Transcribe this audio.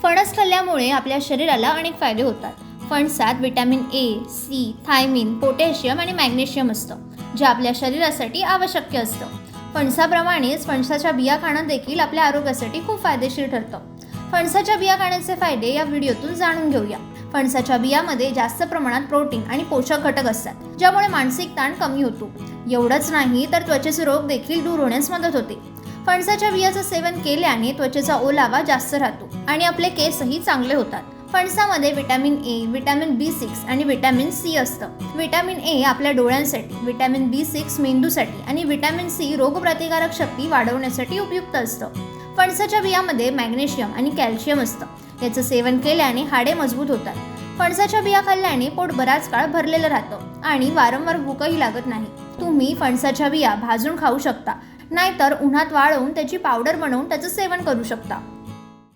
फणस खाल्ल्यामुळे आपल्या शरीराला अनेक फायदे होतात. फणसात vitamin A, C, thiamine, potassium आणि मॅग्नेशियम असतं, जे आपल्या शरीरासाठी आवश्यक असतं. फणसाप्रमाणेच फणसाच्या बिया खाणं देखील आपल्या आरोग्यासाठी खूप फायदेशीर ठरतं. फणसाच्या बिया खाण्याचे फायदे या व्हिडिओतून जाणून घेऊया. फणसाच्या बियामध्ये जास्त प्रमाणात प्रोटीन आणि पोषक घटक असतात, ज्यामुळे मानसिक ताण कमी होतो. एवढंच नाही तर त्वचेचे रोग देखील दूर होण्यास मदत होते. फणसाच्या बियाचं सेवन केल्याने त्वचेचा ओलावा जास्त राहतो आणि आपले केसही चांगले होतात. फणसामध्ये विटॅमिन ए, विटॅमिन B6 आणि विटॅमिन सी असतं. विटॅमिन ए आपल्या डोळ्यांसाठी, विटॅमिन B6 मेंदूसाठी आणि विटॅमिन सी रोगप्रतिकारक शक्ती वाढवण्यासाठी उपयुक्त असतं. फणसाच्या बियामध्ये मॅग्नेशियम आणि कॅल्शियम असतं. याचं सेवन केल्याने हाडे मजबूत होतात. फणसाच्या बिया खाल्ल्याने पोट बराच काळ भरलेलं राहतं आणि वारंवार भूकही लागत नाही. तुम्ही फणसाच्या बिया भाजून खाऊ शकता, नाहीतर उन्हात वाळवून त्याची पावडर बनवून त्याचं सेवन करू शकता.